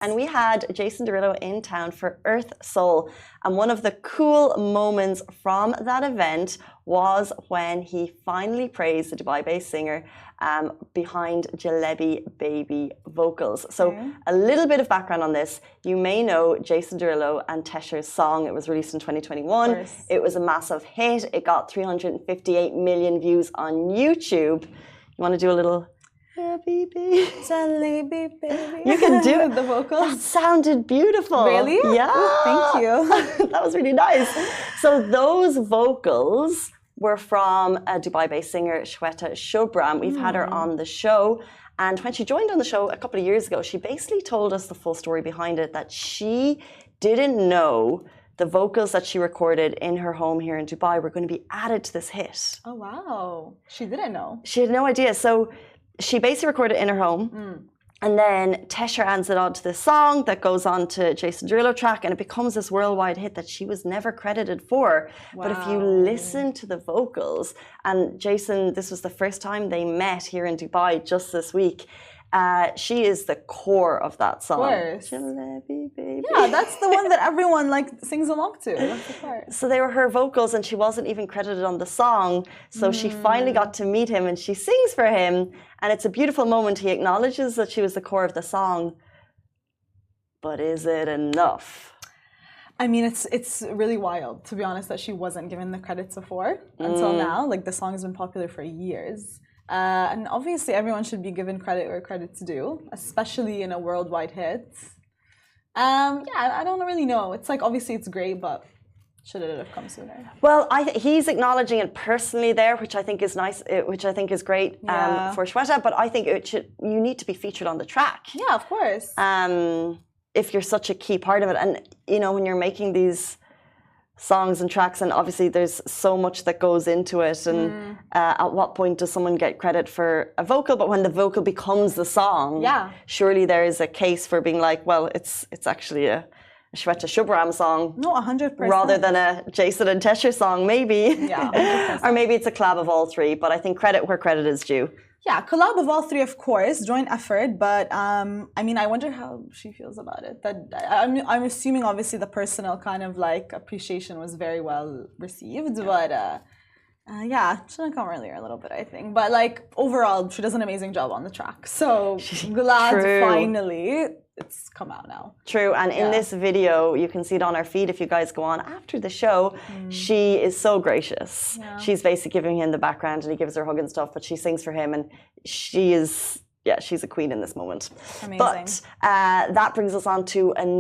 And we had Jason Derulo in town for Earth Soul. And one of the cool moments from that event was when he finally praised the Dubai-based singer behind Jalebi Baby vocals. So a little bit of background on this. You may know Jason Derulo and Tesha's song. It was released in 2021. It was a massive hit. It got 358 million views on YouTube. You want to do a little... Jalebi baby. You can do it. The vocals. That sounded beautiful. Really? Yeah. Ooh, thank you. That was really nice. So those vocals were from a Dubai-based singer, Shweta Shubram. We've had her on the show. And when she joined on the show a couple of years ago, she basically told us the full story behind it, that she didn't know the vocals that she recorded in her home here in Dubai were going to be added to this hit. Oh, wow. She didn't know. She had no idea. So she basically recorded it in her home, and then Tesha adds it onto this song that goes on to Jason Derulo track, and it becomes this worldwide hit that she was never credited for. Wow. But if you listen to the vocals, and Jason, this was the first time they met here in Dubai just this week. She is the core of that song. Of course. Jalebi baby. Yeah, that's the one that everyone sings along to. That's the part. So they were her vocals, and she wasn't even credited on the song. So she finally got to meet him, and she sings for him. And it's a beautiful moment. He acknowledges that she was the core of the song. But is it enough? I mean, it's really wild, to be honest, that she wasn't given the credits before until now. Like, the song has been popular for years. And obviously, everyone should be given credit where credit's due, especially in a worldwide hit. Yeah, I don't really know. It's like, obviously, it's great, but should it have come sooner? Well, he's acknowledging it personally there, which I think is nice, which I think is great for Shweta. But I think you need to be featured on the track. Yeah, of course. If you're such a key part of it, and you know, when you're making these songs and tracks, and obviously there's so much that goes into it, and at what point does someone get credit for a vocal? But when the vocal becomes the song, surely there is a case for being like, well, it's actually a Shweta Shubram song. No, 100%. Rather than a Jason and Tesha song, maybe. Yeah, 100%. Or maybe it's a collab of all three, but I think credit where credit is due. Yeah, collab of all three, of course, joint effort. But I mean, I wonder how she feels about it. That I'm assuming, obviously, the personal kind of appreciation was very well received. But yeah, should have come earlier a little bit, I think. But overall, she does an amazing job on the track. So glad finally it's come out now. True, and in this video, you can see it on our feed if you guys go on after the show. She is so gracious. Yeah. She's basically giving him the background, and he gives her a hug and stuff, but she sings for him, and she is, she's a queen in this moment. Amazing. But that brings us on to